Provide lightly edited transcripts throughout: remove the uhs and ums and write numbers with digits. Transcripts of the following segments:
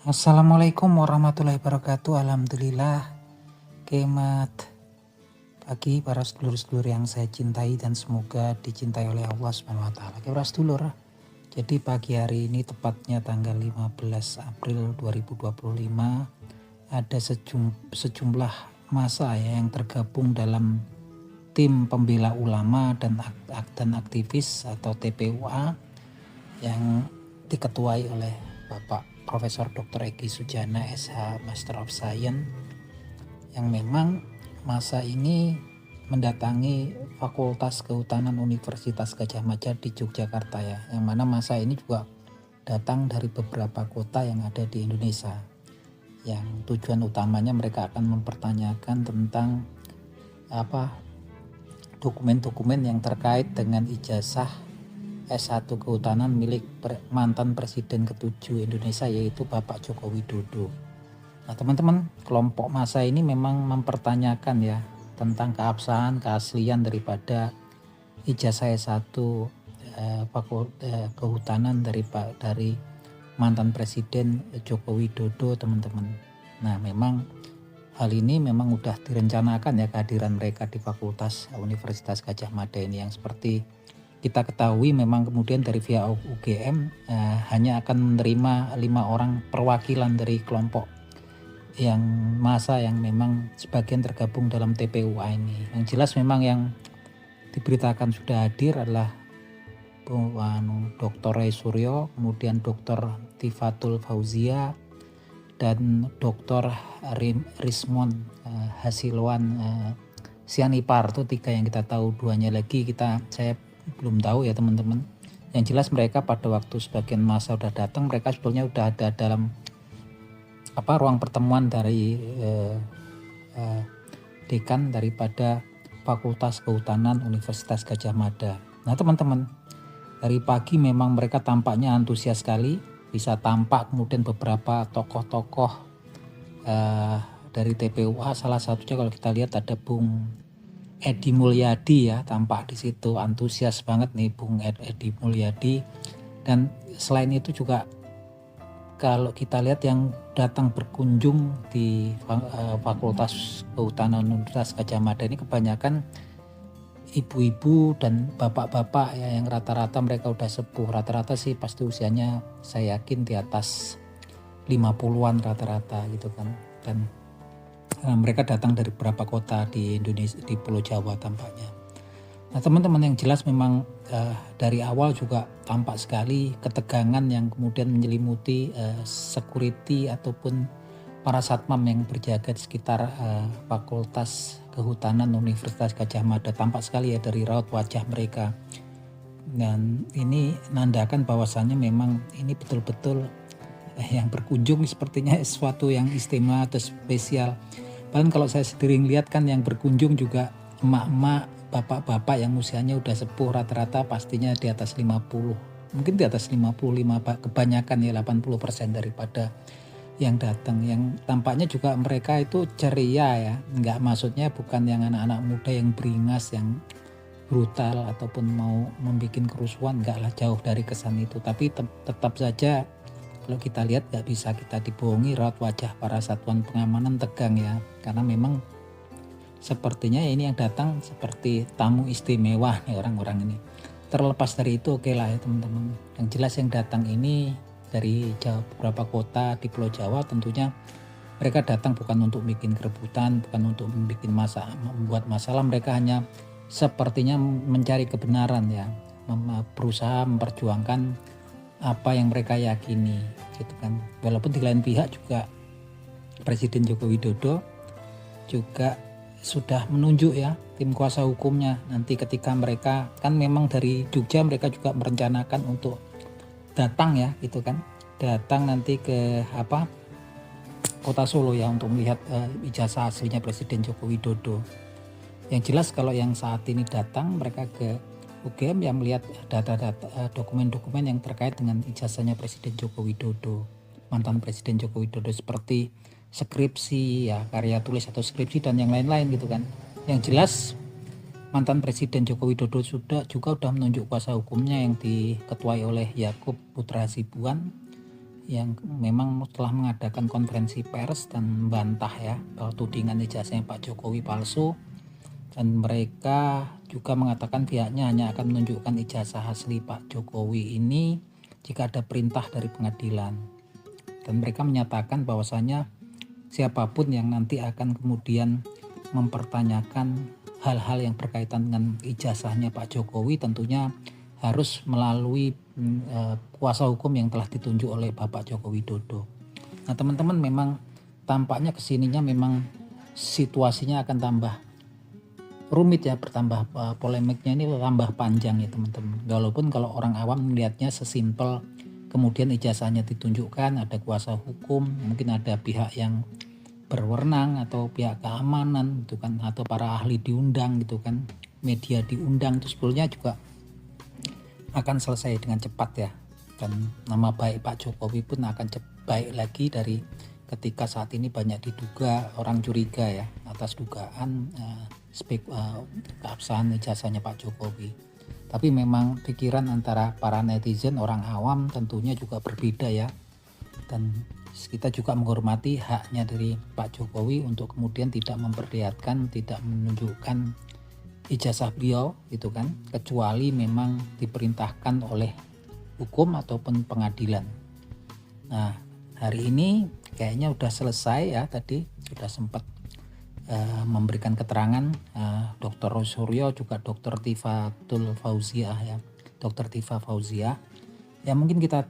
Assalamualaikum warahmatullahi wabarakatuh. Alhamdulillah. Kemat pagi para sedulur-sedulur yang saya cintai dan semoga dicintai oleh Allah Subhanahu wa taala. Para sedulur, jadi pagi hari ini tepatnya tanggal 15 April 2025 ada sejumlah massa ya yang tergabung dalam tim pembela ulama dan aktivis atau TPUA yang diketuai oleh Bapak Profesor Dr. Egi Sujana SH Master of Science, yang memang masa ini mendatangi Fakultas Kehutanan Universitas Gadjah Mada di Yogyakarta ya, yang mana masa ini juga datang dari beberapa kota yang ada di Indonesia, yang tujuan utamanya mereka akan mempertanyakan tentang dokumen-dokumen yang terkait dengan ijazah S1 Kehutanan milik mantan Presiden ke-7 Indonesia, yaitu Bapak Joko Widodo. Nah teman-teman, kelompok massa ini memang mempertanyakan ya tentang keabsahan, keaslian daripada ijazah S1 Kehutanan dari mantan Presiden Joko Widodo, teman-teman. Nah memang hal ini memang udah direncanakan ya kehadiran mereka di Fakultas Universitas Gadjah Mada ini, yang seperti kita ketahui memang kemudian dari via UGM hanya akan menerima 5 orang perwakilan dari kelompok yang massa yang memang sebagian tergabung dalam TPUA ini. Yang jelas memang yang diberitakan sudah hadir adalah Dr. Ray Suryo, kemudian Dr. Tifatul Fauzia, dan Dr. Rismon Hasilwan Sianipar. Itu 3 yang kita tahu, 2-nya lagi saya belum tahu ya teman-teman. Yang jelas mereka pada waktu sebagian masa udah datang, mereka sebetulnya udah ada dalam ruang pertemuan dari dekan daripada Fakultas Kehutanan Universitas Gadjah Mada. Nah teman-teman, dari pagi memang mereka tampaknya antusias sekali, bisa tampak kemudian beberapa tokoh-tokoh dari TPUA, salah satunya kalau kita lihat ada Bung Edi Mulyadi ya, tampak di situ antusias banget nih Bung Edi Mulyadi. Dan selain itu juga kalau kita lihat yang datang berkunjung di Fakultas Kehutanan Universitas Gadjah Mada ini kebanyakan ibu-ibu dan bapak-bapak ya, yang rata-rata mereka udah sepuh, rata-rata sih pasti usianya saya yakin di atas 50-an rata-rata gitu kan. Dan mereka datang dari beberapa kota di Indonesia, di Pulau Jawa tampaknya. Nah teman-teman, yang jelas memang dari awal juga tampak sekali ketegangan yang kemudian menyelimuti security ataupun para satpam yang berjaga di sekitar Fakultas Kehutanan Universitas Gadjah Mada. Tampak sekali ya dari raut wajah mereka. Dan ini nandakan bahwasannya memang ini betul-betul yang berkunjung sepertinya sesuatu yang istimewa atau spesial. Bahkan kalau saya sendiri lihat kan yang berkunjung juga emak-emak, bapak-bapak yang usianya udah sepuh, rata-rata pastinya di atas 50. Mungkin di atas 55, kebanyakan ya 80% daripada yang datang. Yang tampaknya juga mereka itu ceria ya. Enggak, maksudnya bukan yang anak-anak muda yang beringas, yang brutal ataupun mau membuat kerusuhan, enggak lah, jauh dari kesan itu. Tapi tetap saja kalau kita lihat gak bisa kita dibohongi, raut wajah para satuan pengamanan tegang ya. Karena memang sepertinya ini yang datang seperti tamu istimewa nih orang-orang ini. Terlepas dari itu oke lah ya teman-teman. Yang jelas yang datang ini dari beberapa kota di Pulau Jawa, tentunya mereka datang bukan untuk bikin kerebutan, bukan untuk membuat masalah. Mereka hanya sepertinya mencari kebenaran ya, berusaha memperjuangkan apa yang mereka yakini gitu kan. Walaupun di lain pihak juga Presiden Joko Widodo juga sudah menunjuk ya tim kuasa hukumnya, nanti ketika mereka kan memang dari Jogja mereka juga merencanakan untuk datang ya gitu kan, datang nanti ke kota Solo ya untuk melihat ijazah aslinya Presiden Joko Widodo. Yang jelas kalau yang saat ini datang mereka ke UGM yang melihat data-data dokumen-dokumen yang terkait dengan ijazahnya Presiden Joko Widodo, mantan Presiden Joko Widodo, seperti skripsi ya, karya tulis atau skripsi dan yang lain-lain gitu kan. Yang jelas mantan Presiden Joko Widodo juga sudah menunjuk kuasa hukumnya yang diketuai oleh Yakub Putra Hasibuan, yang memang telah mengadakan konferensi pers dan membantah ya bahwa tudingan ijazahnya Pak Jokowi palsu, dan mereka juga mengatakan pihaknya hanya akan menunjukkan ijazah asli Pak Jokowi ini jika ada perintah dari pengadilan. Dan mereka menyatakan bahwasanya siapapun yang nanti akan kemudian mempertanyakan hal-hal yang berkaitan dengan ijazahnya Pak Jokowi tentunya harus melalui kuasa hukum yang telah ditunjuk oleh Bapak Joko Widodo. Nah teman-teman, memang tampaknya kesininya memang situasinya akan tambah rumit ya, bertambah polemiknya ini tambah panjang ya teman-teman. Walaupun kalau orang awam melihatnya sesimpel kemudian ijazahnya ditunjukkan, ada kuasa hukum, mungkin ada pihak yang berwenang atau pihak keamanan gitu kan, atau para ahli diundang gitu kan, media diundang, itu sebetulnya juga akan selesai dengan cepat ya, dan nama baik Pak Jokowi pun akan baik lagi dari ketika saat ini banyak diduga orang curiga ya atas dugaan keabsahan ijazahnya Pak Jokowi. Tapi memang pikiran antara para netizen, orang awam tentunya juga berbeda ya, dan kita juga menghormati haknya dari Pak Jokowi untuk kemudian tidak memperlihatkan, tidak menunjukkan ijazah beliau gitu kan, kecuali memang diperintahkan oleh hukum ataupun pengadilan. Nah hari ini kayaknya udah selesai ya, tadi sudah sempat memberikan keterangan Dr. Rosuryo juga Dr. Tifatul Fauziah ya, Dr. Tifa Fauziah ya. Mungkin kita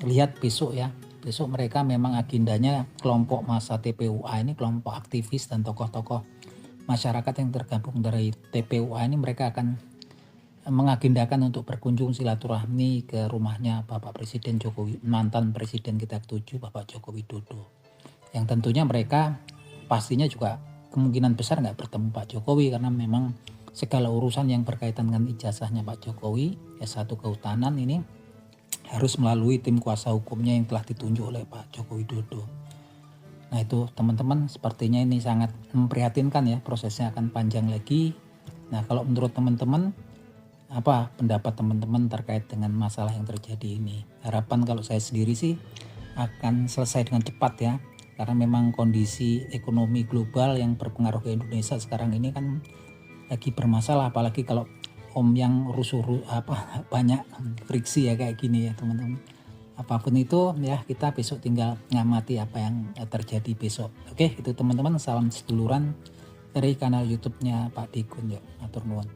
lihat besok ya. Besok mereka memang agendanya kelompok massa TPUA ini, kelompok aktivis dan tokoh-tokoh masyarakat yang tergabung dari TPUA ini, mereka akan mengagendakan untuk berkunjung silaturahmi ke rumahnya Bapak Presiden Jokowi, mantan Presiden kita ke-7 Bapak Joko Widodo. Yang tentunya mereka pastinya juga kemungkinan besar nggak bertemu Pak Jokowi, karena memang segala urusan yang berkaitan dengan ijazahnya Pak Jokowi S1 Kehutanan ini harus melalui tim kuasa hukumnya yang telah ditunjuk oleh Pak Joko Widodo. Nah itu teman-teman, sepertinya ini sangat memprihatinkan ya, prosesnya akan panjang lagi. Nah kalau menurut teman-teman, apa pendapat teman-teman terkait dengan masalah yang terjadi ini? Harapan kalau saya sendiri sih akan selesai dengan cepat ya, karena memang kondisi ekonomi global yang berpengaruh ke Indonesia sekarang ini kan lagi bermasalah, apalagi kalau yang rusuh banyak friksi ya kayak gini ya teman-teman. Apapun itu ya, kita besok tinggal ngamati apa yang terjadi besok. Oke itu teman-teman, salam seduluran dari kanal YouTube-nya Pak Dikun. Yuk, atur nuwun.